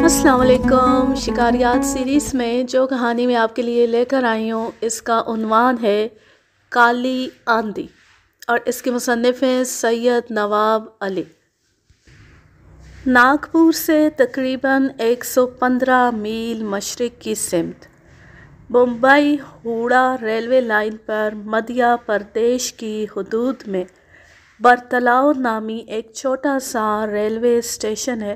السلام علیکم۔ شکاریات سیریز میں جو کہانی میں آپ کے لیے لے کر آئی ہوں اس کا عنوان ہے کالی آندھی، اور اس کے مصنف ہیں سید نواب علی۔ ناگپور سے تقریباً 115 میل مشرق کی سمت بمبئی ہوڑا ریلوے لائن پر مدھیہ پردیش کی حدود میں برتلاؤ نامی ایک چھوٹا سا ریلوے اسٹیشن ہے۔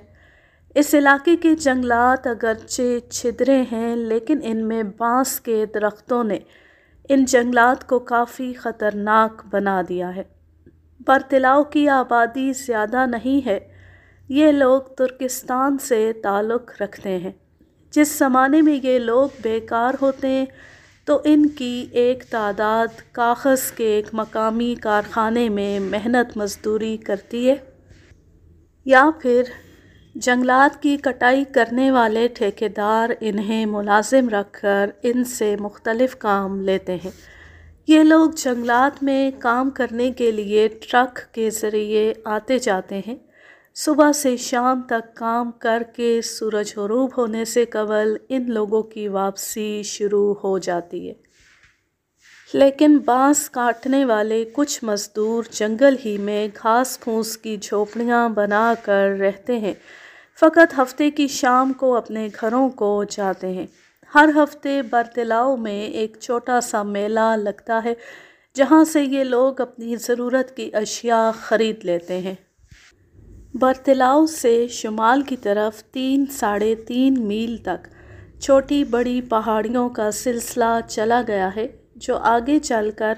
اس علاقے کے جنگلات اگرچہ چھدرے ہیں، لیکن ان میں بانس کے درختوں نے ان جنگلات کو کافی خطرناک بنا دیا ہے۔ برتلاؤ کی آبادی زیادہ نہیں ہے۔ یہ لوگ ترکستان سے تعلق رکھتے ہیں۔ جس زمانے میں یہ لوگ بیکار ہوتے ہیں تو ان کی ایک تعداد کاغذ کے ایک مقامی کارخانے میں محنت مزدوری کرتی ہے، یا پھر جنگلات کی کٹائی کرنے والے ٹھیکیدار انہیں ملازم رکھ کر ان سے مختلف کام لیتے ہیں۔ یہ لوگ جنگلات میں کام کرنے کے لیے ٹرک کے ذریعے آتے جاتے ہیں۔ صبح سے شام تک کام کر کے سورج غروب ہونے سے قبل ان لوگوں کی واپسی شروع ہو جاتی ہے۔ لیکن بانس کاٹنے والے کچھ مزدور جنگل ہی میں گھاس پھوس کی جھوپڑیاں بنا کر رہتے ہیں، فقط ہفتے کی شام کو اپنے گھروں کو جاتے ہیں۔ ہر ہفتے برتلاؤ میں ایک چھوٹا سا میلہ لگتا ہے جہاں سے یہ لوگ اپنی ضرورت کی اشیاء خرید لیتے ہیں۔ برتلاؤ سے شمال کی طرف 3-3.5 میل تک چھوٹی بڑی پہاڑیوں کا سلسلہ چلا گیا ہے، جو آگے چل کر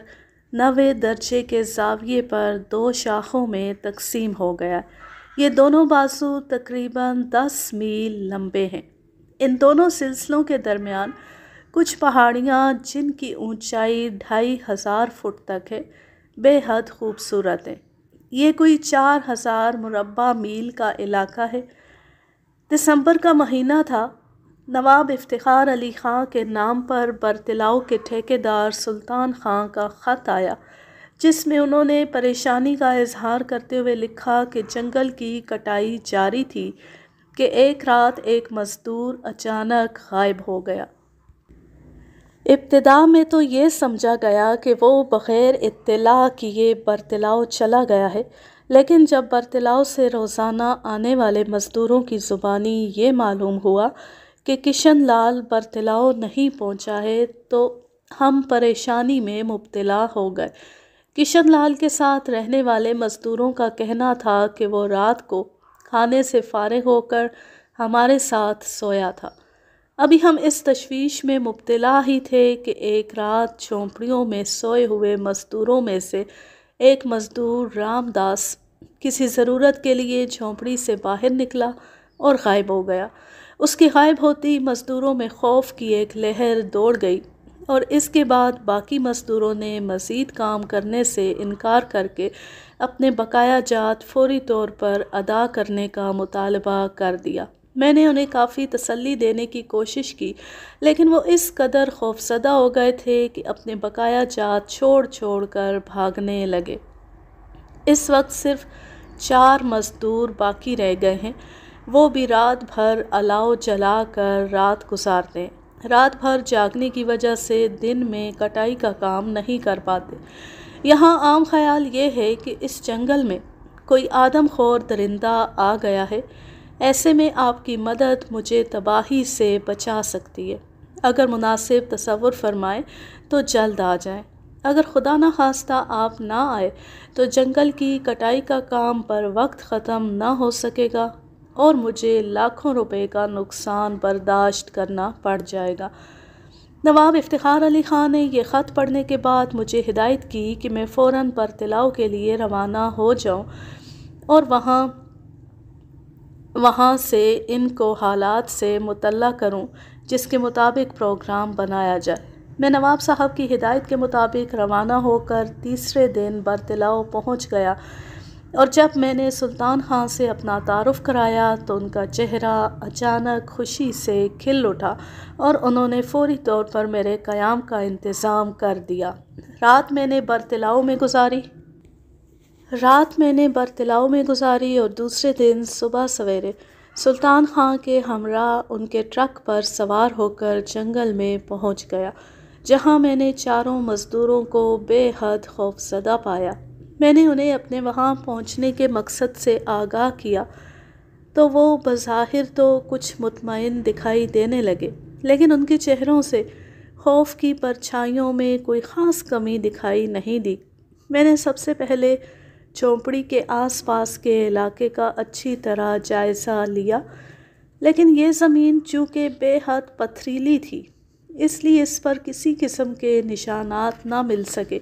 90 درجے کے زاویے پر 2 شاخوں میں تقسیم ہو گیا۔ یہ دونوں بازو تقریباً 10 میل لمبے ہیں۔ ان دونوں سلسلوں کے درمیان کچھ پہاڑیاں جن کی اونچائی 2500 فٹ تک ہے، بے حد خوبصورت ہیں۔ یہ کوئی 4000 مربع میل کا علاقہ ہے۔ دسمبر کا مہینہ تھا۔ نواب افتخار علی خاں کے نام پر برتلاؤ کے ٹھیکیدار سلطان خاں کا خط آیا، جس میں انہوں نے پریشانی کا اظہار کرتے ہوئے لکھا کہ جنگل کی کٹائی جاری تھی کہ ایک رات ایک مزدور اچانک غائب ہو گیا۔ ابتدا میں تو یہ سمجھا گیا کہ وہ بغیر اطلاع کیے برتلاؤ چلا گیا ہے، لیکن جب برتلاؤ سے روزانہ آنے والے مزدوروں کی زبانی یہ معلوم ہوا کہ کشن لال برتلاؤ نہیں پہنچا ہے تو ہم پریشانی میں مبتلا ہو گئے۔ کشن لال کے ساتھ رہنے والے مزدوروں کا کہنا تھا کہ وہ رات کو کھانے سے فارغ ہو کر ہمارے ساتھ سویا تھا۔ ابھی ہم اس تشویش میں مبتلا ہی تھے کہ ایک رات جھونپڑیوں میں سوئے ہوئے مزدوروں میں سے ایک مزدور رام داس کسی ضرورت کے لیے جھونپڑی سے باہر نکلا اور غائب ہو گیا۔ اس کے غائب ہوتی مزدوروں میں خوف کی ایک لہر دوڑ گئی، اور اس کے بعد باقی مزدوروں نے مزید کام کرنے سے انکار کر کے اپنے بقایا جات فوری طور پر ادا کرنے کا مطالبہ کر دیا۔ میں نے انہیں کافی تسلی دینے کی کوشش کی، لیکن وہ اس قدر خوفزدہ ہو گئے تھے کہ اپنے بقایا جات چھوڑ کر بھاگنے لگے۔ اس وقت صرف 4 مزدور باقی رہ گئے ہیں۔ وہ بھی رات بھر الاؤ جلا کر رات گزارتے ہیں۔ رات بھر جاگنے کی وجہ سے دن میں کٹائی کا کام نہیں کر پاتے۔ یہاں عام خیال یہ ہے کہ اس جنگل میں کوئی آدم خور درندہ آ گیا ہے۔ ایسے میں آپ کی مدد مجھے تباہی سے بچا سکتی ہے۔ اگر مناسب تصور فرمائیں تو جلد آ جائیں۔ اگر خدا نخواستہ آپ نہ آئے تو جنگل کی کٹائی کا کام پر وقت ختم نہ ہو سکے گا اور مجھے لاکھوں روپے کا نقصان برداشت کرنا پڑ جائے گا۔ نواب افتخار علی خان نے یہ خط پڑھنے کے بعد مجھے ہدایت کی کہ میں فوراً برتلاؤ کے لیے روانہ ہو جاؤں اور وہاں سے ان کو حالات سے مطلع کروں، جس کے مطابق پروگرام بنایا جائے۔ میں نواب صاحب کی ہدایت کے مطابق روانہ ہو کر تیسرے دن برتلاؤ پہنچ گیا، اور جب میں نے سلطان خان سے اپنا تعارف کرایا تو ان کا چہرہ اچانک خوشی سے کھل اٹھا اور انہوں نے فوری طور پر میرے قیام کا انتظام کر دیا۔ رات میں نے برتلاؤ میں گزاری۔ رات میں نے برطلاؤ میں گزاری اور دوسرے دن صبح سویرے سلطان خان کے ہمراہ ان کے ٹرک پر سوار ہو کر جنگل میں پہنچ گیا، جہاں میں نے چاروں مزدوروں کو بے حد خوفزدہ پایا۔ میں نے انہیں اپنے وہاں پہنچنے کے مقصد سے آگاہ کیا تو وہ بظاہر تو کچھ مطمئن دکھائی دینے لگے، لیکن ان کے چہروں سے خوف کی پرچھائیوں میں کوئی خاص کمی دکھائی نہیں دی۔ میں نے سب سے پہلے جھونپڑی کے آس پاس کے علاقے کا اچھی طرح جائزہ لیا، لیکن یہ زمین چونکہ بے حد پتھریلی تھی، اس لیے اس پر کسی قسم کے نشانات نہ مل سکے۔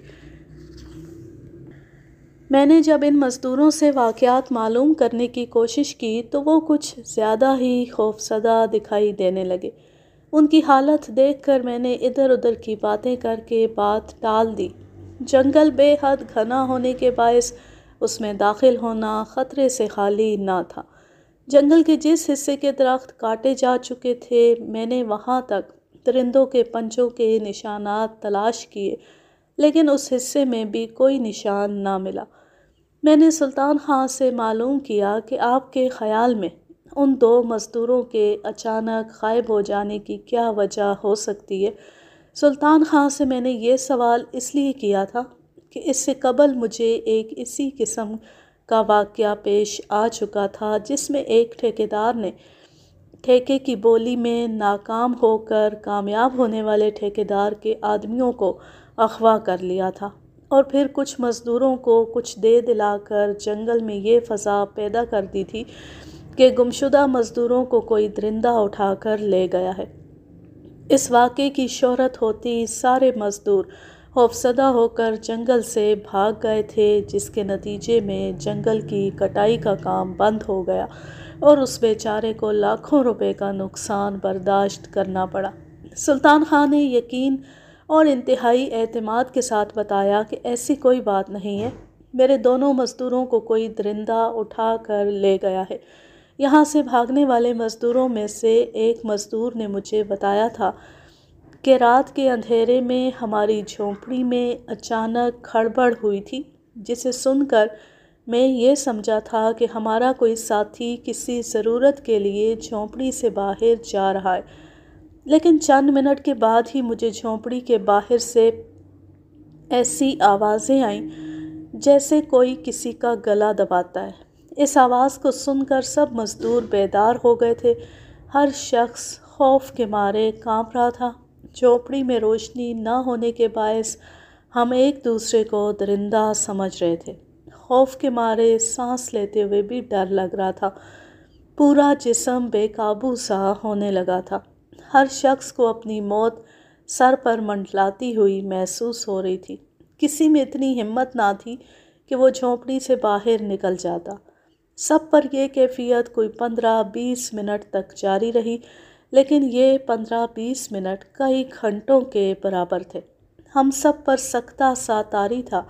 میں نے جب ان مزدوروں سے واقعات معلوم کرنے کی کوشش کی تو وہ کچھ زیادہ ہی خوفزدہ دکھائی دینے لگے۔ ان کی حالت دیکھ کر میں نے ادھر ادھر کی باتیں کر کے بات ٹال دی۔ جنگل بے حد گھنا ہونے کے باعث اس میں داخل ہونا خطرے سے خالی نہ تھا۔ جنگل کے جس حصے کے درخت کاٹے جا چکے تھے، میں نے وہاں تک درندوں کے پنجوں کے نشانات تلاش کیے، لیکن اس حصے میں بھی کوئی نشان نہ ملا۔ میں نے سلطان خان سے معلوم کیا کہ آپ کے خیال میں ان دو مزدوروں کے اچانک غائب ہو جانے کی کیا وجہ ہو سکتی ہے۔ سلطان خان سے میں نے یہ سوال اس لیے کیا تھا کہ اس سے قبل مجھے ایک اسی قسم کا واقعہ پیش آ چکا تھا، جس میں ایک ٹھیکیدار نے ٹھیکے کی بولی میں ناکام ہو کر کامیاب ہونے والے ٹھیکیدار کے آدمیوں کو اغوا کر لیا تھا، اور پھر کچھ مزدوروں کو کچھ دے دلا کر جنگل میں یہ فضا پیدا کر دی تھی کہ گمشدہ مزدوروں کو کوئی درندہ اٹھا کر لے گیا ہے۔ اس واقعے کی شہرت ہوتی سارے مزدور خوفزدہ ہو کر جنگل سے بھاگ گئے تھے، جس کے نتیجے میں جنگل کی کٹائی کا کام بند ہو گیا اور اس بیچارے کو لاکھوں روپے کا نقصان برداشت کرنا پڑا۔ سلطان خان نے یقین اور انتہائی اعتماد کے ساتھ بتایا کہ ایسی کوئی بات نہیں ہے، میرے دونوں مزدوروں کو کوئی درندہ اٹھا کر لے گیا ہے۔ یہاں سے بھاگنے والے مزدوروں میں سے ایک مزدور نے مجھے بتایا تھا کہ رات کے اندھیرے میں ہماری جھونپڑی میں اچانک کھڑبڑ ہوئی تھی، جسے سن کر میں یہ سمجھا تھا کہ ہمارا کوئی ساتھی کسی ضرورت کے لیے جھونپڑی سے باہر جا رہا ہے، لیکن چند منٹ کے بعد ہی مجھے جھونپڑی کے باہر سے ایسی آوازیں آئیں جیسے کوئی کسی کا گلا دباتا ہے۔ اس آواز کو سن کر سب مزدور بیدار ہو گئے تھے، ہر شخص خوف کے مارے کانپ رہا تھا۔ جھونپڑی میں روشنی نہ ہونے کے باعث ہم ایک دوسرے کو درندہ سمجھ رہے تھے۔ خوف کے مارے سانس لیتے ہوئے بھی ڈر لگ رہا تھا، پورا جسم بے قابو سا ہونے لگا تھا۔ ہر شخص کو اپنی موت سر پر منڈلاتی ہوئی محسوس ہو رہی تھی۔ کسی میں اتنی ہمت نہ تھی کہ وہ جھونپڑی سے باہر نکل جاتا۔ سب پر یہ کیفیت کوئی 15-20 منٹ تک جاری رہی، لیکن یہ 15-20 منٹ کئی گھنٹوں کے برابر تھے۔ ہم سب پر سکتہ سا طاری تھا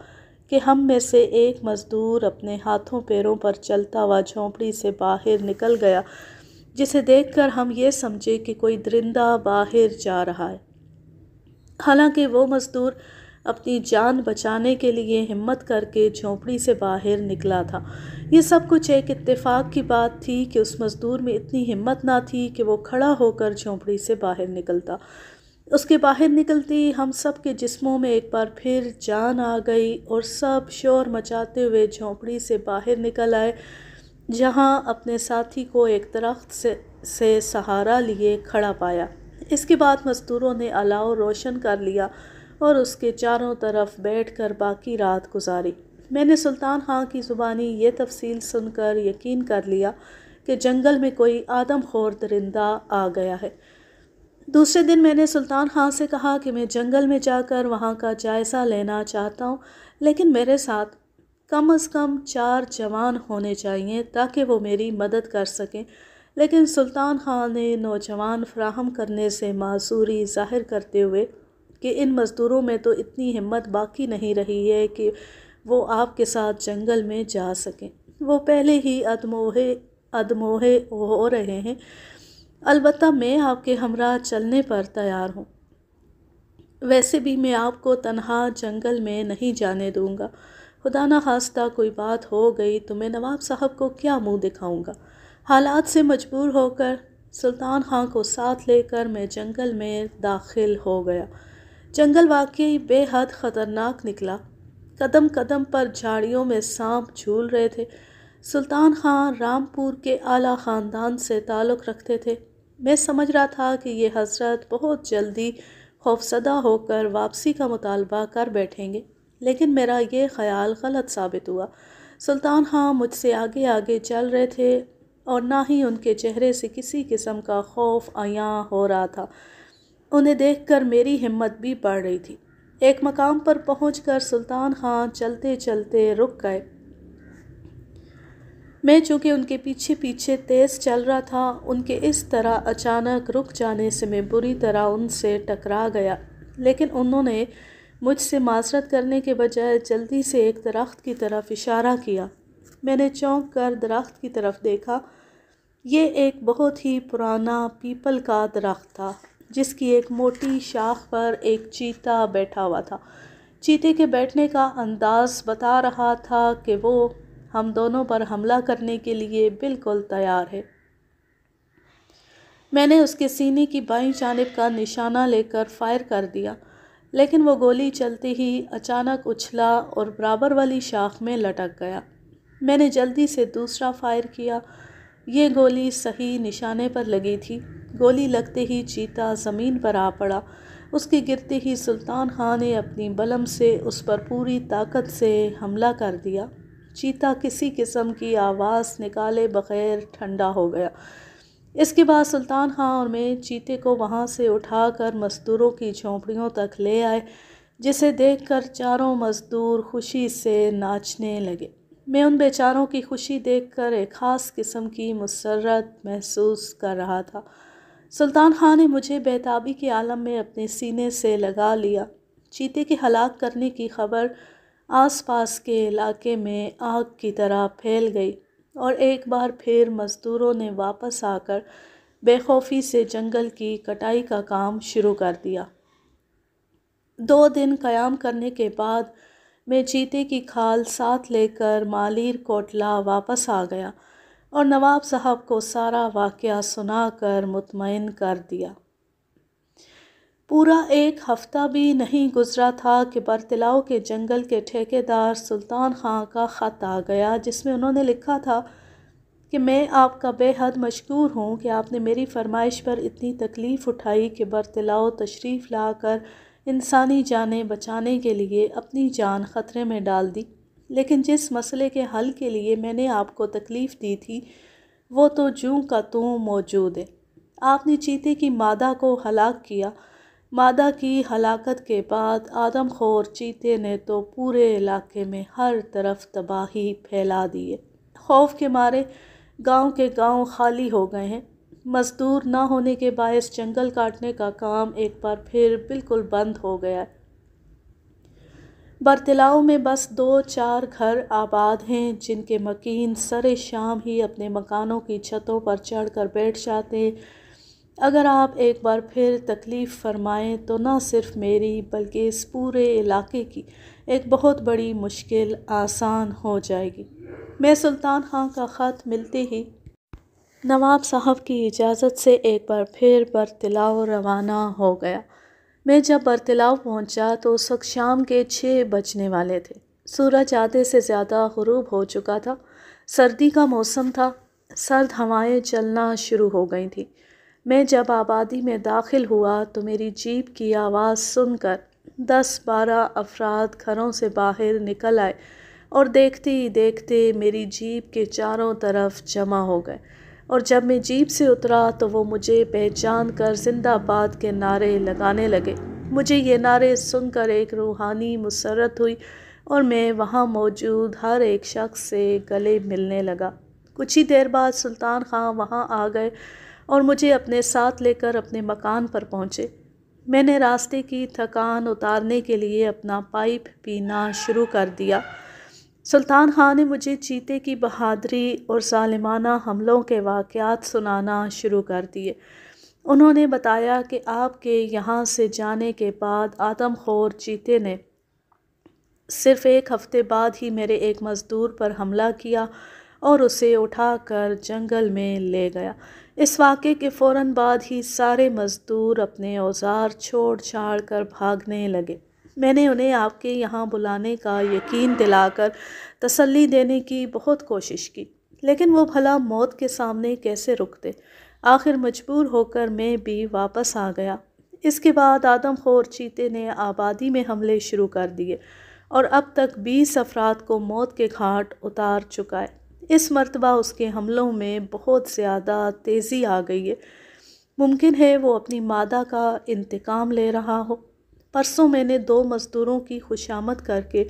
کہ ہم میں سے ایک مزدور اپنے ہاتھوں پیروں پر چلتا ہوا جھونپڑی سے باہر نکل گیا، جسے دیکھ کر ہم یہ سمجھے کہ کوئی درندہ باہر جا رہا ہے۔ حالانکہ وہ مزدور اپنی جان بچانے کے لیے ہمت کر کے جھونپڑی سے باہر نکلا تھا۔ یہ سب کچھ ایک اتفاق کی بات تھی کہ اس مزدور میں اتنی ہمت نہ تھی کہ وہ کھڑا ہو کر جھونپڑی سے باہر نکلتا۔ اس کے باہر نکلتی ہم سب کے جسموں میں ایک بار پھر جان آ گئی اور سب شور مچاتے ہوئے جھونپڑی سے باہر نکل آئے، جہاں اپنے ساتھی کو ایک درخت سے سہارا لیے کھڑا پایا۔ اس کے بعد مزدوروں نے الاؤ روشن کر لیا اور اس کے چاروں طرف بیٹھ کر باقی رات گزاری۔ میں نے سلطان خان کی زبانی یہ تفصیل سن کر یقین کر لیا کہ جنگل میں کوئی آدم خور درندہ آ گیا ہے۔ دوسرے دن میں نے سلطان خان سے کہا کہ میں جنگل میں جا کر وہاں کا جائزہ لینا چاہتا ہوں، لیکن میرے ساتھ کم از کم 4 جوان ہونے چاہیے تاکہ وہ میری مدد کر سکیں، لیکن سلطان خان نے نوجوان فراہم کرنے سے معذوری ظاہر کرتے ہوئے کہ ان مزدوروں میں تو اتنی ہمت باقی نہیں رہی ہے کہ وہ آپ کے ساتھ جنگل میں جا سکیں، وہ پہلے ہی ادموہے ہو رہے ہیں، البتہ میں آپ کے ہمراہ چلنے پر تیار ہوں۔ ویسے بھی میں آپ کو تنہا جنگل میں نہیں جانے دوں گا، خدا نہ خواستہ کوئی بات ہو گئی تو میں نواب صاحب کو کیا منہ دکھاؤں گا۔ حالات سے مجبور ہو کر سلطان خان کو ساتھ لے کر میں جنگل میں داخل ہو گیا۔ جنگل واقعی بے حد خطرناک نکلا۔ قدم قدم پر جھاڑیوں میں سانپ جھول رہے تھے۔ سلطان خان رامپور کے اعلیٰ خاندان سے تعلق رکھتے تھے۔ میں سمجھ رہا تھا کہ یہ حضرت بہت جلدی خوفزدہ ہو کر واپسی کا مطالبہ کر بیٹھیں گے، لیکن میرا یہ خیال غلط ثابت ہوا۔ سلطان خان مجھ سے آگے آگے چل رہے تھے اور نہ ہی ان کے چہرے سے کسی قسم کا خوف عیاں ہو رہا تھا۔ انہیں دیکھ کر میری ہمت بھی بڑھ رہی تھی۔ ایک مقام پر پہنچ کر سلطان خان چلتے چلتے رک گئے۔ میں چونکہ ان کے پیچھے پیچھے تیز چل رہا تھا، ان کے اس طرح اچانک رک جانے سے میں بری طرح ان سے ٹکرا گیا، لیکن انہوں نے مجھ سے معذرت کرنے کے بجائے جلدی سے ایک درخت کی طرف اشارہ کیا۔ میں نے چونک کر درخت کی طرف دیکھا۔ یہ ایک بہت ہی پرانا پیپل کا درخت تھا، جس کی ایک موٹی شاخ پر ایک چیتا بیٹھا ہوا تھا۔ چیتے کے بیٹھنے کا انداز بتا رہا تھا کہ وہ ہم دونوں پر حملہ کرنے کے لیے بالکل تیار ہے۔ میں نے اس کے سینے کی بائیں جانب کا نشانہ لے کر فائر کر دیا، لیکن وہ گولی چلتے ہی اچانک اچھلا اور برابر والی شاخ میں لٹک گیا۔ میں نے جلدی سے دوسرا فائر کیا۔ یہ گولی صحیح نشانے پر لگی تھی۔ گولی لگتے ہی چیتا زمین پر آ پڑا۔ اس کے گرتے ہی سلطان خان نے اپنی بلم سے اس پر پوری طاقت سے حملہ کر دیا۔ چیتا کسی قسم کی آواز نکالے بغیر ٹھنڈا ہو گیا۔ اس کے بعد سلطان خان اور میں چیتے کو وہاں سے اٹھا کر مزدوروں کی جھونپڑیوں تک لے آئے، جسے دیکھ کر چاروں مزدور خوشی سے ناچنے لگے۔ میں ان بیچاروں کی خوشی دیکھ کر ایک خاص قسم کی مسرت محسوس کر رہا تھا۔ سلطان خان نے مجھے بیتابی کے عالم میں اپنے سینے سے لگا لیا۔ چیتے کے ہلاک کرنے کی خبر آس پاس کے علاقے میں آگ کی طرح پھیل گئی اور ایک بار پھر مزدوروں نے واپس آ کر بے خوفی سے جنگل کی کٹائی کا کام شروع کر دیا۔ 2 دن قیام کرنے کے بعد میں چیتے کی کھال ساتھ لے کر مالیر کوٹلہ واپس آ گیا اور نواب صاحب کو سارا واقعہ سنا کر مطمئن کر دیا۔ پورا 1 ہفتہ بھی نہیں گزرا تھا کہ برطلاؤ کے جنگل کے ٹھیکیدار سلطان خان کا خط آ گیا، جس میں انہوں نے لکھا تھا کہ میں آپ کا بے حد مشکور ہوں کہ آپ نے میری فرمائش پر اتنی تکلیف اٹھائی کہ برطلاؤ تشریف لا کر انسانی جانیں بچانے کے لیے اپنی جان خطرے میں ڈال دی، لیکن جس مسئلے کے حل کے لیے میں نے آپ کو تکلیف دی تھی وہ تو جوں کا توں موجود ہے۔ آپ نے چیتے کی مادہ کو ہلاک کیا۔ مادہ کی ہلاکت کے بعد آدم خور چیتے نے تو پورے علاقے میں ہر طرف تباہی پھیلا دی ہے۔ خوف کے مارے گاؤں کے گاؤں خالی ہو گئے ہیں۔ مزدور نہ ہونے کے باعث جنگل کاٹنے کا کام ایک بار پھر بالکل بند ہو گیا ہے۔ برطلاؤ میں بس 2-4 گھر آباد ہیں، جن کے مکین سر شام ہی اپنے مکانوں کی چھتوں پر چڑھ کر بیٹھ جاتے ہیں۔ اگر آپ ایک بار پھر تکلیف فرمائیں تو نہ صرف میری بلکہ اس پورے علاقے کی ایک بہت بڑی مشکل آسان ہو جائے گی۔ میں سلطان خان کا خط ملتے ہی نواب صاحب کی اجازت سے ایک بار پھر برطلاؤ روانہ ہو گیا۔ میں جب برطلاؤ پہنچا تو اس وقت شام کے 6 بجنے والے تھے۔ سورج آدھے سے زیادہ غروب ہو چکا تھا۔ سردی کا موسم تھا۔ سرد ہوائیں چلنا شروع ہو گئی تھیں۔ میں جب آبادی میں داخل ہوا تو میری جیپ کی آواز سن کر 10-12 افراد گھروں سے باہر نکل آئے اور دیکھتے ہی دیکھتے میری جیپ کے چاروں طرف جمع ہو گئے، اور جب میں جیپ سے اترا تو وہ مجھے پہچان کر زندہ آباد کے نعرے لگانے لگے۔ مجھے یہ نعرے سن کر ایک روحانی مسرت ہوئی اور میں وہاں موجود ہر ایک شخص سے گلے ملنے لگا۔ کچھ ہی دیر بعد سلطان خان وہاں آ گئے اور مجھے اپنے ساتھ لے کر اپنے مکان پر پہنچے۔ میں نے راستے کی تھکان اتارنے کے لیے اپنا پائپ پینا شروع کر دیا۔ سلطان خان نے مجھے چیتے کی بہادری اور ظالمانہ حملوں کے واقعات سنانا شروع کر دیے۔ انہوں نے بتایا کہ آپ کے یہاں سے جانے کے بعد آدم خور چیتے نے صرف ایک ہفتے بعد ہی میرے ایک مزدور پر حملہ کیا اور اسے اٹھا کر جنگل میں لے گیا۔ اس واقعے کے فوراً بعد ہی سارے مزدور اپنے اوزار چھوڑ چھاڑ کر بھاگنے لگے۔ میں نے انہیں آپ کے یہاں بلانے کا یقین دلا کر تسلی دینے کی بہت کوشش کی، لیکن وہ بھلا موت کے سامنے کیسے رکتے؟ آخر مجبور ہو کر میں بھی واپس آ گیا۔ اس کے بعد آدم خور چیتے نے آبادی میں حملے شروع کر دیے اور اب تک 20 افراد کو موت کے گھاٹ اتار چکا ہے۔ اس مرتبہ اس کے حملوں میں بہت زیادہ تیزی آ گئی ہے۔ ممکن ہے وہ اپنی مادہ کا انتقام لے رہا ہو۔ پرسوں میں نے 2 مزدوروں کی خوشامد کر کے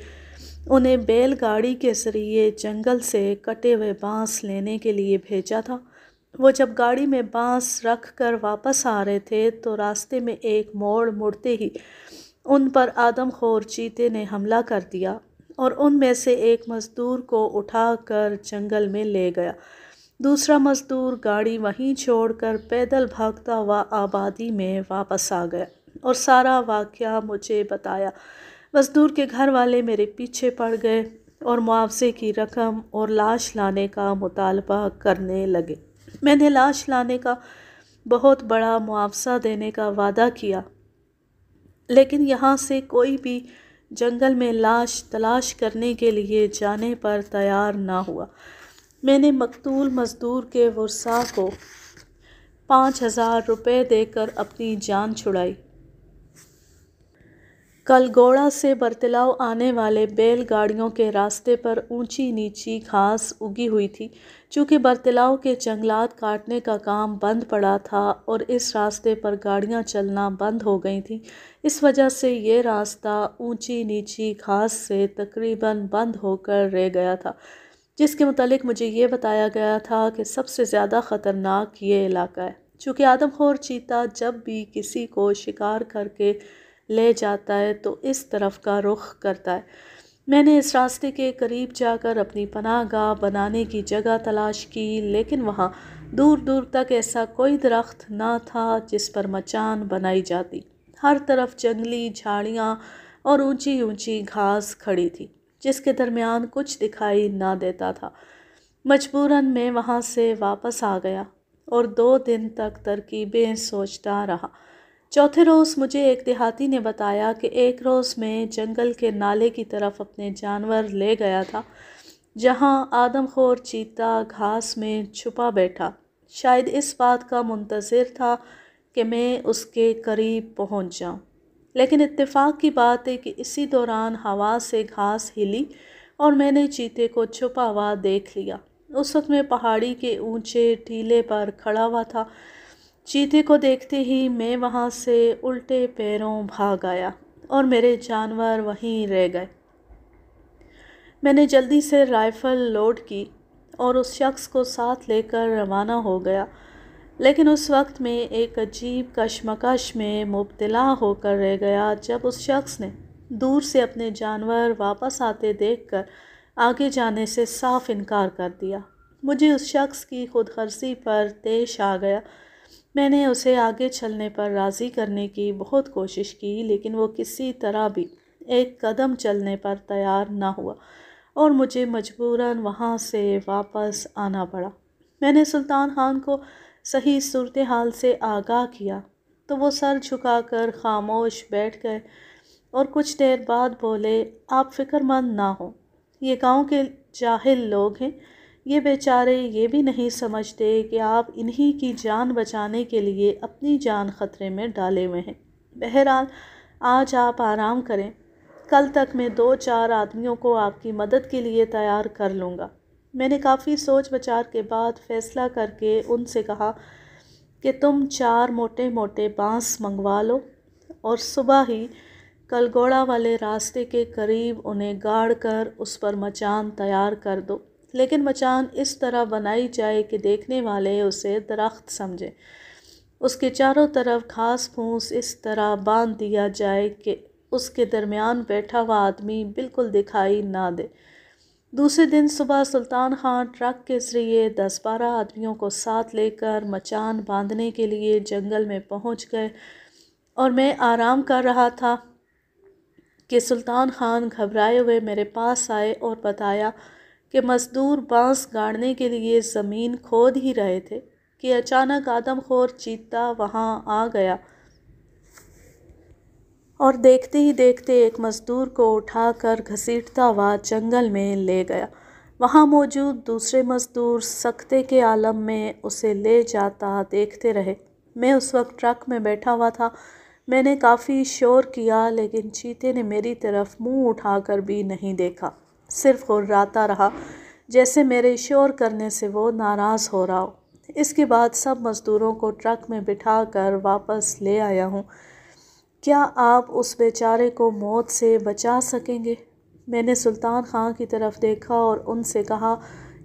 انہیں بیل گاڑی کے ذریعے جنگل سے کٹے ہوئے بانس لینے کے لیے بھیجا تھا۔ وہ جب گاڑی میں بانس رکھ کر واپس آ رہے تھے تو راستے میں ایک موڑ مڑتے ہی ان پر آدم خور چیتے نے حملہ کر دیا اور ان میں سے ایک مزدور کو اٹھا کر جنگل میں لے گیا۔ دوسرا مزدور گاڑی وہیں چھوڑ کر پیدل بھاگتا ہوا آبادی میں واپس آ گیا اور سارا واقعہ مجھے بتایا۔ مزدور کے گھر والے میرے پیچھے پڑ گئے اور معاوضے کی رقم اور لاش لانے کا مطالبہ کرنے لگے۔ میں نے لاش لانے کا بہت بڑا معاوضہ دینے کا وعدہ کیا، لیکن یہاں سے کوئی بھی جنگل میں لاش تلاش کرنے کے لیے جانے پر تیار نہ ہوا۔ میں نے مقتول مزدور کے ورثاء کو 5000 روپے دے کر اپنی جان چھڑائی۔ کلگوڑا سے برتلاؤ آنے والے بیل گاڑیوں کے راستے پر اونچی نیچی گھاس اگی ہوئی تھی۔ چونکہ برتلاؤ کے جنگلات کاٹنے کا کام بند پڑا تھا اور اس راستے پر گاڑیاں چلنا بند ہو گئی تھیں، اس وجہ سے یہ راستہ اونچی نیچی گھاس سے تقریباً بند ہو کر رہ گیا تھا، جس کے متعلق مجھے یہ بتایا گیا تھا کہ سب سے زیادہ خطرناک یہ علاقہ ہے۔ چونکہ آدم خور چیتا جب بھی کسی کو شکار کر کے لے جاتا ہے تو اس طرف کا رخ کرتا ہے۔ میں نے اس راستے کے قریب جا کر اپنی پناہ گاہ بنانے کی جگہ تلاش کی، لیکن وہاں دور دور تک ایسا کوئی درخت نہ تھا جس پر مچان بنائی جاتی۔ ہر طرف جنگلی جھاڑیاں اور اونچی اونچی گھاس کھڑی تھی، جس کے درمیان کچھ دکھائی نہ دیتا تھا۔ مجبوراً میں وہاں سے واپس آ گیا اور 2 دن تک ترکیبیں سوچتا رہا۔ چوتھے روز مجھے ایک دیہاتی نے بتایا کہ ایک روز میں جنگل کے نالے کی طرف اپنے جانور لے گیا تھا، جہاں آدم خور چیتا گھاس میں چھپا بیٹھا، شاید اس بات کا منتظر تھا کہ میں اس کے قریب پہنچ جاؤں۔ لیکن اتفاق کی بات ہے کہ اسی دوران ہوا سے گھاس ہلی اور میں نے چیتے کو چھپا ہوا دیکھ لیا۔ اس وقت میں پہاڑی کے اونچے ٹیلے پر کھڑا ہوا تھا۔ چیتے کو دیکھتے ہی میں وہاں سے الٹے پیروں بھاگ آیا اور میرے جانور وہیں رہ گئے۔ میں نے جلدی سے رائفل لوڈ کی اور اس شخص کو ساتھ لے کر روانہ ہو گیا، لیکن اس وقت میں ایک عجیب کشمکش میں مبتلا ہو کر رہ گیا جب اس شخص نے دور سے اپنے جانور واپس آتے دیکھ کر آگے جانے سے صاف انکار کر دیا۔ مجھے اس شخص کی خود غرضی پر طیش آ گیا۔ میں نے اسے آگے چلنے پر راضی کرنے کی بہت کوشش کی، لیکن وہ کسی طرح بھی ایک قدم چلنے پر تیار نہ ہوا اور مجھے مجبوراً وہاں سے واپس آنا پڑا۔ میں نے سلطان خان کو صحیح صورتحال سے آگاہ کیا تو وہ سر جھکا کر خاموش بیٹھ گئے اور کچھ دیر بعد بولے، آپ فکر مند نہ ہوں، یہ گاؤں کے جاہل لوگ ہیں، یہ بیچارے یہ بھی نہیں سمجھتے کہ آپ انہی کی جان بچانے کے لیے اپنی جان خطرے میں ڈالے ہوئے ہیں۔ بہرحال آج آپ آرام کریں، کل تک میں 2-4 آدمیوں کو آپ کی مدد کے لیے تیار کر لوں گا۔ میں نے کافی سوچ بچار کے بعد فیصلہ کر کے ان سے کہا کہ تم 4 موٹے موٹے بانس منگوا لو اور صبح ہی کلگوڑا والے راستے کے قریب انہیں گاڑ کر اس پر مچان تیار کر دو، لیکن مچان اس طرح بنائی جائے کہ دیکھنے والے اسے درخت سمجھیں۔ اس کے چاروں طرف گھاس پھوس اس طرح باندھ دیا جائے کہ اس کے درمیان بیٹھا ہوا آدمی بالکل دکھائی نہ دے۔ دوسرے دن صبح سلطان خان ٹرک کے ذریعے 10-12 آدمیوں کو ساتھ لے کر مچان باندھنے کے لیے جنگل میں پہنچ گئے اور میں آرام کر رہا تھا کہ سلطان خان گھبرائے ہوئے میرے پاس آئے اور بتایا کہ مزدور بانس گاڑنے کے لیے زمین کھود ہی رہے تھے کہ اچانک آدم خور چیتا وہاں آ گیا اور دیکھتے ہی دیکھتے ایک مزدور کو اٹھا کر گھسیٹتا ہوا جنگل میں لے گیا۔ وہاں موجود دوسرے مزدور سکتے کے عالم میں اسے لے جاتا دیکھتے رہے۔ میں اس وقت ٹرک میں بیٹھا ہوا تھا۔ میں نے کافی شور کیا لیکن چیتے نے میری طرف منہ اٹھا کر بھی نہیں دیکھا، صرف غراتا رہا جیسے میرے شور کرنے سے وہ ناراض ہو رہا ہو۔ اس کے بعد سب مزدوروں کو ٹرک میں بٹھا کر واپس لے آیا ہوں۔ کیا آپ اس بیچارے کو موت سے بچا سکیں گے؟ میں نے سلطان خان کی طرف دیکھا اور ان سے کہا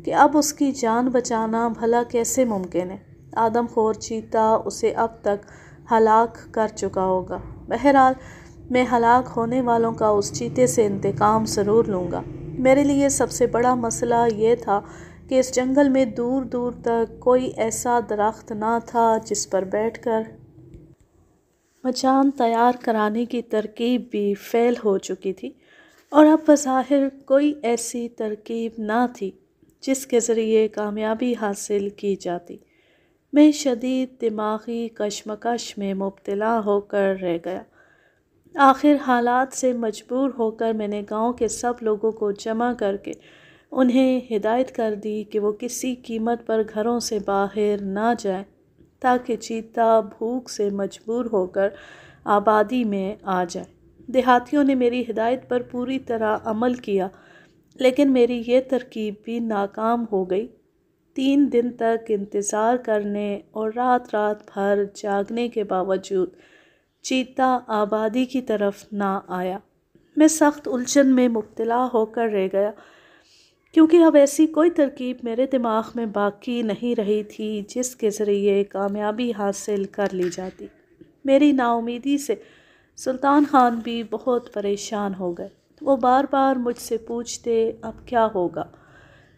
کہ اب اس کی جان بچانا بھلا کیسے ممکن ہے؟ آدم خور چیتا اسے اب تک ہلاک کر چکا ہوگا۔ بہرحال میں ہلاک ہونے والوں کا اس چیتے سے انتقام ضرور لوں گا۔ میرے لیے سب سے بڑا مسئلہ یہ تھا کہ اس جنگل میں دور دور تک کوئی ایسا درخت نہ تھا جس پر بیٹھ کر مچان تیار کرانے کی ترکیب بھی فیل ہو چکی تھی، اور اب بظاہر کوئی ایسی ترکیب نہ تھی جس کے ذریعے کامیابی حاصل کی جاتی۔ میں شدید دماغی کشمکش میں مبتلا ہو کر رہ گیا۔ آخر حالات سے مجبور ہو کر میں نے گاؤں کے سب لوگوں کو جمع کر کے انہیں ہدایت کر دی کہ وہ کسی قیمت پر گھروں سے باہر نہ جائیں تاکہ چیتا بھوک سے مجبور ہو کر آبادی میں آ جائے۔ دیہاتیوں نے میری ہدایت پر پوری طرح عمل کیا، لیکن میری یہ ترکیب بھی ناکام ہو گئی۔ 3 دن تک انتظار کرنے اور رات رات بھر جاگنے کے باوجود چیتا آبادی کی طرف نہ آیا۔ میں سخت الجھن میں مبتلا ہو کر رہ گیا، کیونکہ اب ایسی کوئی ترکیب میرے دماغ میں باقی نہیں رہی تھی جس کے ذریعے کامیابی حاصل کر لی جاتی۔ میری ناامیدی سے سلطان خان بھی بہت پریشان ہو گئے۔ وہ بار بار مجھ سے پوچھتے اب کیا ہوگا؟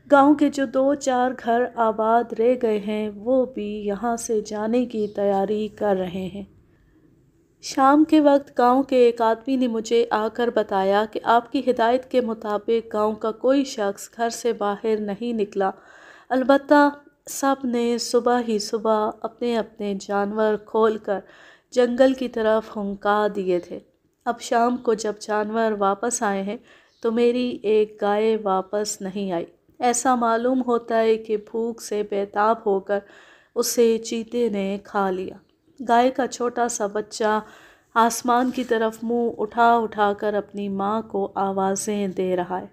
گاؤں کے جو 2-4 گھر آباد رہ گئے ہیں وہ بھی یہاں سے جانے کی تیاری کر رہے ہیں۔ شام کے وقت گاؤں کے ایک آدمی نے مجھے آ کر بتایا کہ آپ کی ہدایت کے مطابق گاؤں کا کوئی شخص گھر سے باہر نہیں نکلا، البتہ سب نے صبح ہی صبح اپنے اپنے جانور کھول کر جنگل کی طرف ہنکا دیے تھے۔ اب شام کو جب جانور واپس آئے ہیں تو میری ایک گائے واپس نہیں آئی۔ ایسا معلوم ہوتا ہے کہ بھوک سے بیتاب ہو کر اسے چیتے نے کھا لیا۔ گائے کا چھوٹا سا بچہ آسمان کی طرف منہ اٹھا اٹھا کر اپنی ماں کو آوازیں دے رہا ہے۔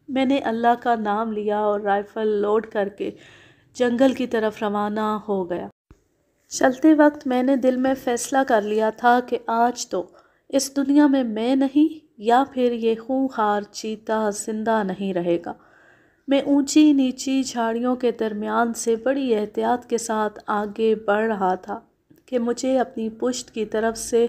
میں نے اللہ کا نام لیا اور رائفل لوڈ کر کے جنگل کی طرف روانہ ہو گیا۔ چلتے وقت میں نے دل میں فیصلہ کر لیا تھا کہ آج تو اس دنیا میں نہیں یا پھر یہ خونخوار چیتا زندہ نہیں رہے گا۔ میں اونچی نیچی جھاڑیوں کے درمیان سے بڑی احتیاط کے ساتھ آگے بڑھ رہا تھا کہ مجھے اپنی پشت کی طرف سے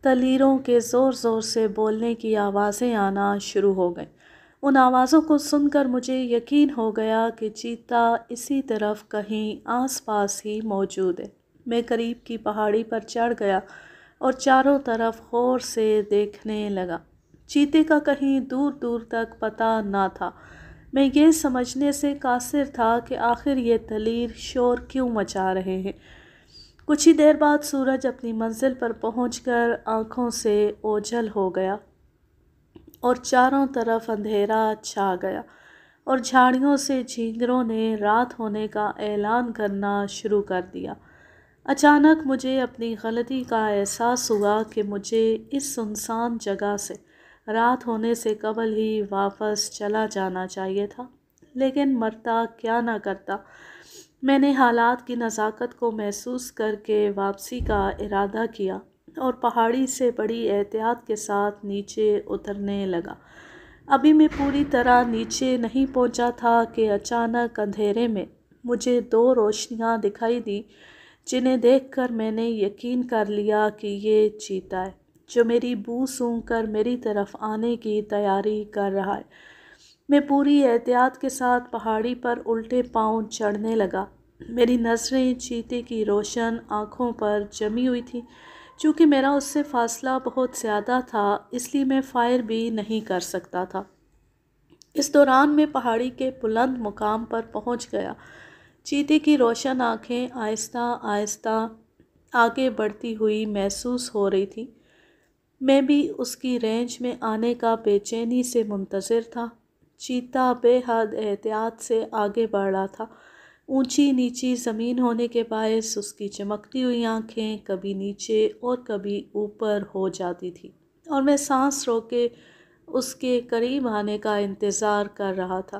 تلیروں کے زور زور سے بولنے کی آوازیں آنا شروع ہو گئیں۔ ان آوازوں کو سن کر مجھے یقین ہو گیا کہ چیتا اسی طرف کہیں آس پاس ہی موجود ہے۔ میں قریب کی پہاڑی پر چڑھ گیا اور چاروں طرف غور سے دیکھنے لگا۔ چیتے کا کہیں دور دور تک پتہ نہ تھا۔ میں یہ سمجھنے سے قاصر تھا کہ آخر یہ دلیر شور کیوں مچا رہے ہیں۔ کچھ ہی دیر بعد سورج اپنی منزل پر پہنچ کر آنکھوں سے اوجھل ہو گیا اور چاروں طرف اندھیرا چھا گیا اور جھاڑیوں سے جھینگروں نے رات ہونے کا اعلان کرنا شروع کر دیا۔ اچانک مجھے اپنی غلطی کا احساس ہوا کہ مجھے اس سنسان جگہ سے رات ہونے سے قبل ہی واپس چلا جانا چاہیے تھا، لیکن مرتا کیا نہ کرتا۔ میں نے حالات کی نزاکت کو محسوس کر کے واپسی کا ارادہ کیا اور پہاڑی سے بڑی احتیاط کے ساتھ نیچے اترنے لگا۔ ابھی میں پوری طرح نیچے نہیں پہنچا تھا کہ اچانک اندھیرے میں مجھے 2 روشنیاں دکھائی دیں، جنہیں دیکھ کر میں نے یقین کر لیا کہ یہ چیتا ہے جو میری بو سونگھ کر میری طرف آنے کی تیاری کر رہا ہے۔ میں پوری احتیاط کے ساتھ پہاڑی پر الٹے پاؤں چڑھنے لگا۔ میری نظریں چیتے کی روشن آنکھوں پر جمی ہوئی تھیں۔ چونکہ میرا اس سے فاصلہ بہت زیادہ تھا اس لیے میں فائر بھی نہیں کر سکتا تھا۔ اس دوران میں پہاڑی کے بلند مقام پر پہنچ گیا۔ چیتے کی روشن آنکھیں آہستہ آہستہ آگے بڑھتی ہوئی محسوس ہو رہی تھی۔ میں بھی اس کی رینج میں آنے کا بے چینی سے منتظر تھا۔ چیتا بے حد احتیاط سے آگے بڑھ رہا تھا۔ اونچی نیچی زمین ہونے کے باعث اس کی چمکتی ہوئی آنکھیں کبھی نیچے اور کبھی اوپر ہو جاتی تھی اور میں سانس روکے اس کے قریب آنے کا انتظار کر رہا تھا۔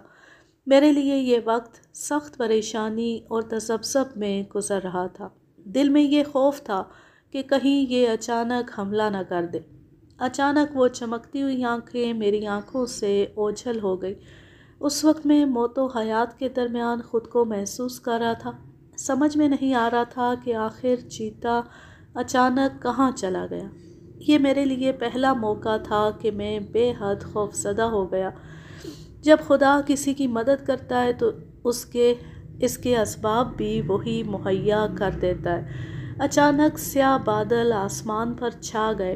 میرے لیے یہ وقت سخت پریشانی اور تذبذب میں گزر رہا تھا۔ دل میں یہ خوف تھا کہ کہیں یہ اچانک حملہ نہ کر دے۔ اچانک وہ چمکتی ہوئی آنکھیں میری آنکھوں سے اوجھل ہو گئی۔ اس وقت میں موت و حیات کے درمیان خود کو محسوس کر رہا تھا۔ سمجھ میں نہیں آ رہا تھا کہ آخر چیتا اچانک کہاں چلا گیا۔ یہ میرے لیے پہلا موقع تھا کہ میں بے حد خوفزدہ ہو گیا۔ جب خدا کسی کی مدد کرتا ہے تو اس کے اسباب بھی وہی مہیا کر دیتا ہے۔ اچانک سیاہ بادل آسمان پر چھا گئے۔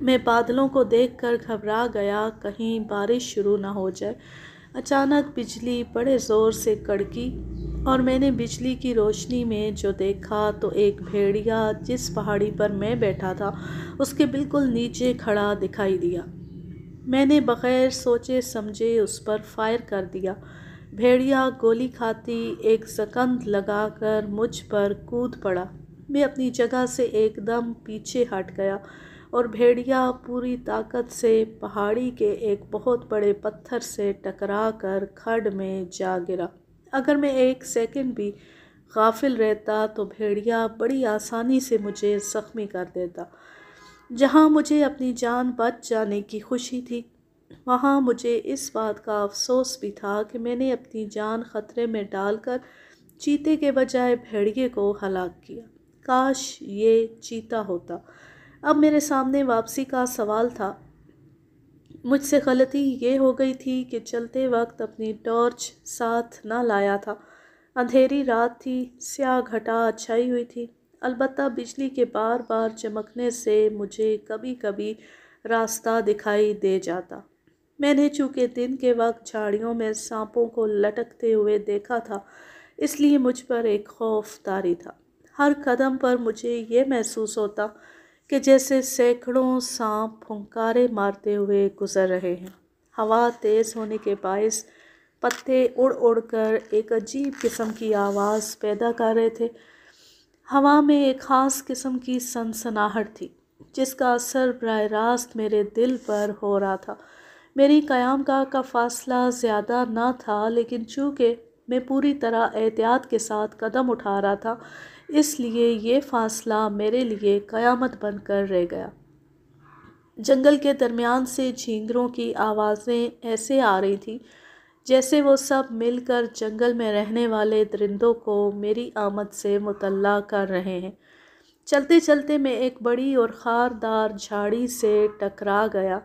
میں بادلوں کو دیکھ کر گھبرا گیا کہیں بارش شروع نہ ہو جائے۔ اچانک بجلی بڑے زور سے کڑکی اور میں نے بجلی کی روشنی میں جو دیکھا تو ایک بھیڑیا جس پہاڑی پر میں بیٹھا تھا اس کے بالکل نیچے کھڑا دکھائی دیا۔ میں نے بغیر سوچے سمجھے اس پر فائر کر دیا۔ بھیڑیا گولی کھاتی ایک سکند لگا کر مجھ پر کود پڑا۔ میں اپنی جگہ سے ایک دم پیچھے ہٹ گیا اور بھیڑیا پوری طاقت سے پہاڑی کے ایک بہت بڑے پتھر سے ٹکرا کر کھڈ میں جا گرا۔ اگر میں ایک سیکنڈ بھی غافل رہتا تو بھیڑیا بڑی آسانی سے مجھے زخمی کر دیتا۔ جہاں مجھے اپنی جان بچ جانے کی خوشی تھی وہاں مجھے اس بات کا افسوس بھی تھا کہ میں نے اپنی جان خطرے میں ڈال کر چیتے کے بجائے بھیڑیے کو ہلاک کیا۔ کاش یہ چیتا ہوتا۔ اب میرے سامنے واپسی کا سوال تھا۔ مجھ سے غلطی یہ ہو گئی تھی کہ چلتے وقت اپنی ٹارچ ساتھ نہ لایا تھا۔ اندھیری رات تھی، سیاہ گھٹا چھائی ہوئی تھی۔ البتہ بجلی کے بار بار چمکنے سے مجھے کبھی کبھی راستہ دکھائی دے جاتا۔ میں نے چونکہ دن کے وقت جھاڑیوں میں سانپوں کو لٹکتے ہوئے دیکھا تھا اس لیے مجھ پر ایک خوف طاری تھا۔ ہر قدم پر مجھے یہ محسوس ہوتا کہ جیسے سینکڑوں سانپ پھنکارے مارتے ہوئے گزر رہے ہیں۔ ہوا تیز ہونے کے باعث پتے اڑ اڑ کر ایک عجیب قسم کی آواز پیدا کر رہے تھے۔ ہوا میں ایک خاص قسم کی سنسناہٹ تھی جس کا اثر براہ راست میرے دل پر ہو رہا تھا۔ میری قیام گاہ کا فاصلہ زیادہ نہ تھا لیکن چونکہ میں پوری طرح احتیاط کے ساتھ قدم اٹھا رہا تھا اس لیے یہ فاصلہ میرے لیے قیامت بن کر رہ گیا۔ جنگل کے درمیان سے جھینگروں کی آوازیں ایسے آ رہی تھیں جیسے وہ سب مل کر جنگل میں رہنے والے درندوں کو میری آمد سے مطلع کر رہے ہیں۔ چلتے چلتے میں ایک بڑی اور خاردار جھاڑی سے ٹکرا گیا۔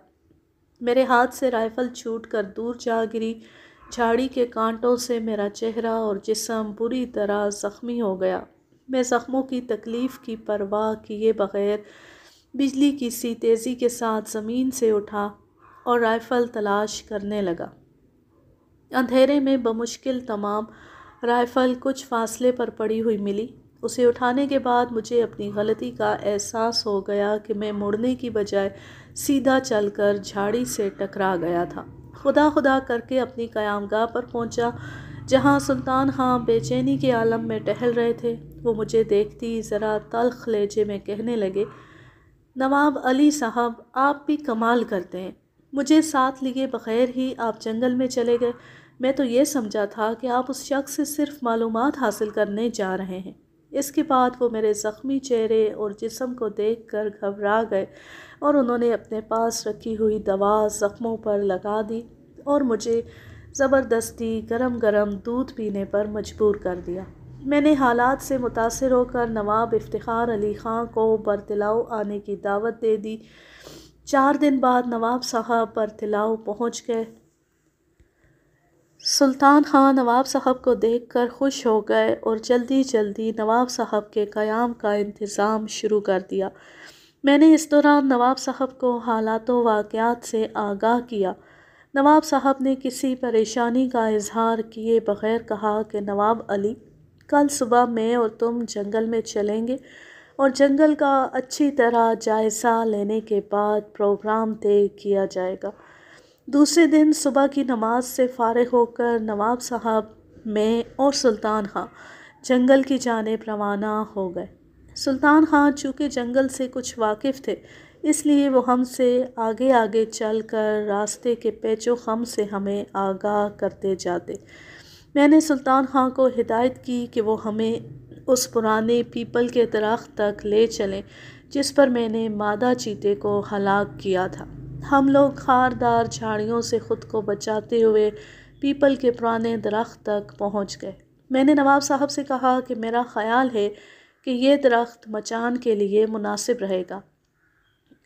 میرے ہاتھ سے رائفل چھوٹ کر دور جا گری۔ جھاڑی کے کانٹوں سے میرا چہرہ اور جسم بری طرح زخمی ہو گیا۔ میں زخموں کی تکلیف کی پرواہ کیے بغیر بجلی کی سی تیزی کے ساتھ زمین سے اٹھا اور رائفل تلاش کرنے لگا۔ اندھیرے میں بمشکل تمام رائفل کچھ فاصلے پر پڑی ہوئی ملی۔ اسے اٹھانے کے بعد مجھے اپنی غلطی کا احساس ہو گیا کہ میں مڑنے کی بجائے سیدھا چل کر جھاڑی سے ٹکرا گیا تھا۔ خدا خدا کر کے اپنی قیام گاہ پر پہنچا جہاں سلطان خان بے چینی کے عالم میں ٹہل رہے تھے۔ وہ مجھے دیکھتی ذرا تلخ لہجے میں کہنے لگے، نواب علی صاحب آپ بھی کمال کرتے ہیں۔ مجھے ساتھ لیے بغیر ہی آپ جنگل میں چلے گئے۔ میں تو یہ سمجھا تھا کہ آپ اس شخص سے صرف معلومات حاصل کرنے جا رہے ہیں۔ اس کے بعد وہ میرے زخمی چہرے اور جسم کو دیکھ کر گھبرا گئے اور انہوں نے اپنے پاس رکھی ہوئی دوا زخموں پر لگا دی اور مجھے زبردستی گرم گرم دودھ پینے پر مجبور کر دیا۔ میں نے حالات سے متاثر ہو کر نواب افتخار علی خان کو برطلاؤ آنے کی دعوت دے دی۔ 4 دن بعد نواب صاحب برطلاؤ پہنچ گئے۔ سلطان خان نواب صاحب کو دیکھ کر خوش ہو گئے اور جلدی جلدی نواب صاحب کے قیام کا انتظام شروع کر دیا۔ میں نے اس دوران نواب صاحب کو حالات و واقعات سے آگاہ کیا۔ نواب صاحب نے کسی پریشانی کا اظہار کیے بغیر کہا کہ نواب علی، کل صبح میں اور تم جنگل میں چلیں گے اور جنگل کا اچھی طرح جائزہ لینے کے بعد پروگرام طے کیا جائے گا۔ دوسرے دن صبح کی نماز سے فارغ ہو کر نواب صاحب، میں اور سلطان خان جنگل کی جانب روانہ ہو گئے۔ سلطان خان چونکہ جنگل سے کچھ واقف تھے، اس لیے وہ ہم سے آگے آگے چل کر راستے کے پیچ و خم سے ہمیں آگاہ کرتے جاتے۔ میں نے سلطان خان کو ہدایت کی کہ وہ ہمیں اس پرانے پیپل کے درخت تک لے چلیں جس پر میں نے مادہ چیتے کو ہلاک کیا تھا۔ ہم لوگ خاردار جھاڑیوں سے خود کو بچاتے ہوئے پیپل کے پرانے درخت تک پہنچ گئے۔ میں نے نواب صاحب سے کہا کہ میرا خیال ہے کہ یہ درخت مچان کے لیے مناسب رہے گا۔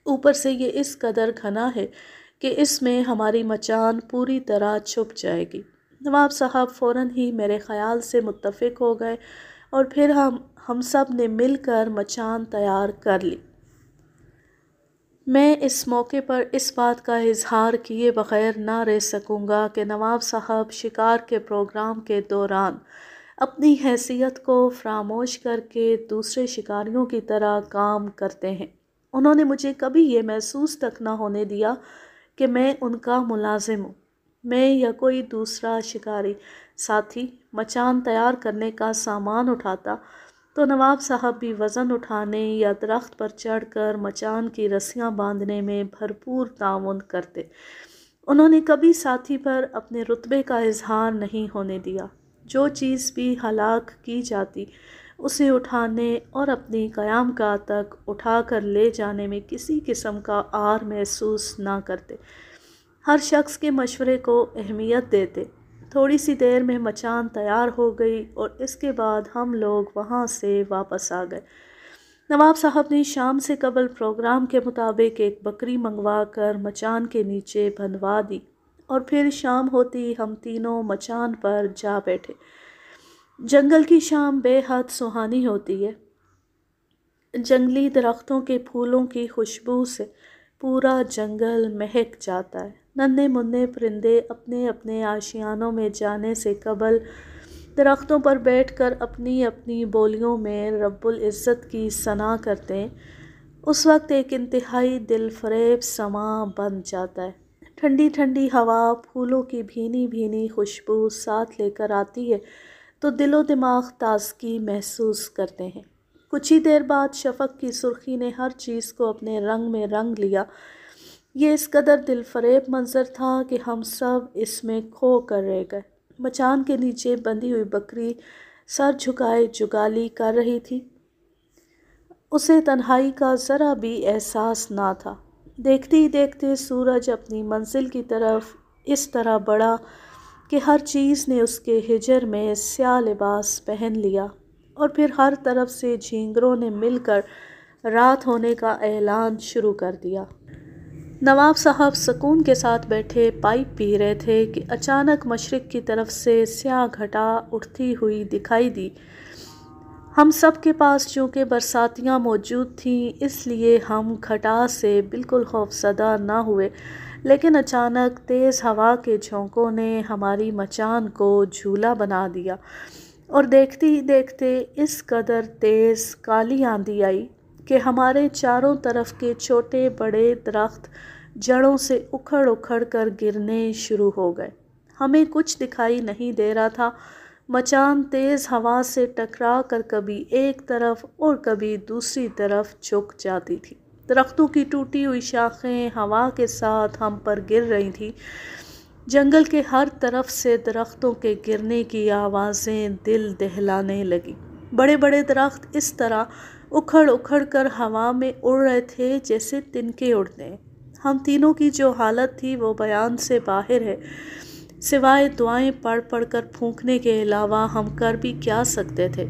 اوپر سے یہ اس قدر گھنا ہے کہ اس میں ہماری مچان پوری طرح چھپ جائے گی۔ نواب صاحب فوراً ہی میرے خیال سے متفق ہو گئے اور پھر ہم سب نے مل کر مچان تیار کر لی۔ میں اس موقع پر اس بات کا اظہار کیے بغیر نہ رہ سکوں گا کہ نواب صاحب شکار کے پروگرام کے دوران اپنی حیثیت کو فراموش کر کے دوسرے شکاریوں کی طرح کام کرتے ہیں۔ انہوں نے مجھے کبھی یہ محسوس تک نہ ہونے دیا کہ میں ان کا ملازم ہوں۔ میں یا کوئی دوسرا شکاری ساتھی مچان تیار کرنے کا سامان اٹھاتا تو نواب صاحب بھی وزن اٹھانے یا درخت پر چڑھ کر مچان کی رسیاں باندھنے میں بھرپور تعاون کرتے۔ انہوں نے کبھی ساتھی پر اپنے رتبے کا اظہار نہیں ہونے دیا۔ جو چیز بھی ہلاک کی جاتی اسے اٹھانے اور اپنی قیام گاہ تک اٹھا کر لے جانے میں کسی قسم کا عار محسوس نہ کرتے۔ ہر شخص کے مشورے کو اہمیت دیتے۔ تھوڑی سی دیر میں مچان تیار ہو گئی اور اس کے بعد ہم لوگ وہاں سے واپس آ گئے۔ نواب صاحب نے شام سے قبل پروگرام کے مطابق ایک بکری منگوا کر مچان کے نیچے بندھوا دی اور پھر شام ہوتی ہم تینوں مچان پر جا بیٹھے۔ جنگل کی شام بے حد سہانی ہوتی ہے۔ جنگلی درختوں کے پھولوں کی خوشبو سے پورا جنگل مہک جاتا ہے۔ ننھے منھے پرندے اپنے اپنے آشیانوں میں جانے سے قبل درختوں پر بیٹھ کر اپنی اپنی بولیوں میں رب العزت کی ثنا کرتے ہیں۔ اس وقت ایک انتہائی دل فریب سما بن جاتا ہے۔ ٹھنڈی ٹھنڈی ہوا پھولوں کی بھینی بھینی خوشبو ساتھ لے کر آتی ہے تو دل و دماغ تازگی محسوس کرتے ہیں۔ کچھ ہی دیر بعد شفق کی سرخی نے ہر چیز کو اپنے رنگ میں رنگ لیا۔ یہ اس قدر دل فریب منظر تھا کہ ہم سب اس میں کھو کر رہ گئے۔ مچان کے نیچے بندھی ہوئی بکری سر جھکائے جگالی کر رہی تھی۔ اسے تنہائی کا ذرا بھی احساس نہ تھا۔ دیکھتے ہی دیکھتے سورج اپنی منزل کی طرف اس طرح بڑھا کہ ہر چیز نے اس کے حجر میں سیاہ لباس پہن لیا اور پھر ہر طرف سے جھینگروں نے مل کر رات ہونے کا اعلان شروع کر دیا۔ نواب صاحب سکون کے ساتھ بیٹھے پائپ پی رہے تھے کہ اچانک مشرق کی طرف سے سیاہ گھٹا اٹھتی ہوئی دکھائی دی۔ ہم سب کے پاس چونکہ برساتیاں موجود تھیں اس لیے ہم گھٹا سے بالکل خوفزدہ نہ ہوئے، لیکن اچانک تیز ہوا کے جھونکوں نے ہماری مچان کو جھولا بنا دیا اور دیکھتے ہی دیکھتے اس قدر تیز کالی آندھی آئی کہ ہمارے چاروں طرف کے چھوٹے بڑے درخت جڑوں سے اکھڑ اکھڑ کر گرنے شروع ہو گئے۔ ہمیں کچھ دکھائی نہیں دے رہا تھا۔ مچان تیز ہوا سے ٹکرا کر کبھی ایک طرف اور کبھی دوسری طرف جھک جاتی تھی۔ درختوں کی ٹوٹی ہوئی شاخیں ہوا کے ساتھ ہم پر گر رہی تھیں۔ جنگل کے ہر طرف سے درختوں کے گرنے کی آوازیں دل دہلانے لگیں۔ بڑے بڑے درخت اس طرح اکھڑ اکھڑ کر ہوا میں اڑ رہے تھے جیسے تنکے اڑتے ہیں۔ ہم تینوں کی جو حالت تھی وہ بیان سے باہر ہے۔ سوائے دعائیں پڑھ پڑھ کر پھونکنے کے علاوہ ہم کر بھی کیا سکتے تھے؟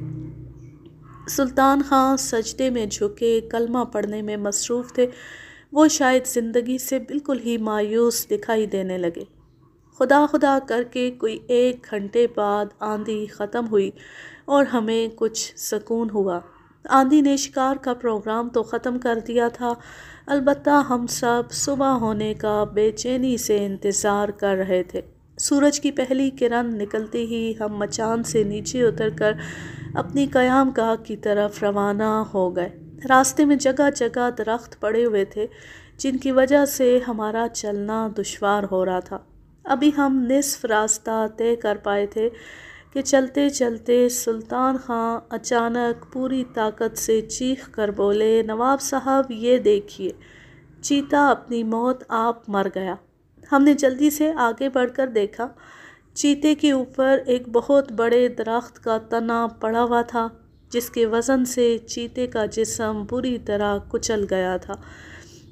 سلطان خان سجدے میں جھکے کلمہ پڑھنے میں مصروف تھے۔ وہ شاید زندگی سے بالکل ہی مایوس دکھائی دینے لگے۔ خدا خدا کر کے کوئی 1 گھنٹے بعد آندھی ختم ہوئی اور ہمیں کچھ سکون ہوا۔ آندھی نے شکار کا پروگرام تو ختم کر دیا تھا، البتہ ہم سب صبح ہونے کا بے چینی سے انتظار کر رہے تھے۔ سورج کی پہلی کرن نکلتے ہی ہم مچان سے نیچے اتر کر اپنی قیام گاہ کی طرف روانہ ہو گئے۔ راستے میں جگہ جگہ درخت پڑے ہوئے تھے جن کی وجہ سے ہمارا چلنا دشوار ہو رہا تھا۔ ابھی ہم نصف راستہ طے کر پائے تھے کہ چلتے چلتے سلطان خان اچانک پوری طاقت سے چیخ کر بولے، نواب صاحب یہ دیکھیے، چیتا اپنی موت آپ مر گیا۔ ہم نے جلدی سے آگے بڑھ کر دیکھا، چیتے کے اوپر ایک بہت بڑے درخت کا تنا پڑا ہوا تھا جس کے وزن سے چیتے کا جسم بری طرح کچل گیا تھا۔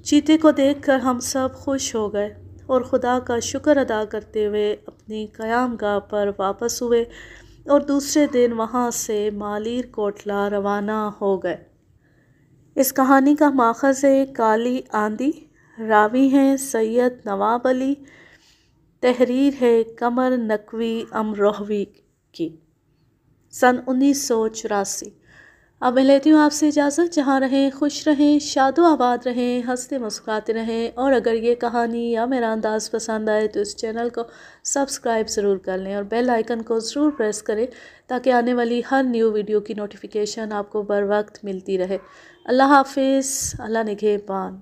چیتے کو دیکھ کر ہم سب خوش ہو گئے اور خدا کا شکر ادا کرتے ہوئے اپنی قیام گاہ پر واپس ہوئے اور دوسرے دن وہاں سے مالیر کوٹلہ روانہ ہو گئے۔ اس کہانی کا ماخذ ہے کالی آندھی، راوی ہیں سید نواب علی، تحریر ہے قمر نقوی امروہوی کی، سن 1984۔ اب میں لیتی ہوں آپ سے اجازت، جہاں رہیں خوش رہیں، شاد و آباد رہیں، ہنستے مسکراتے رہیں، اور اگر یہ کہانی یا میرا انداز پسند آئے تو اس چینل کو سبسکرائب ضرور کر لیں اور بیل آئیکن کو ضرور پریس کریں تاکہ آنے والی ہر نیو ویڈیو کی نوٹیفیکیشن آپ کو بر وقت ملتی رہے۔ اللہ حافظ، اللہ نگہبان۔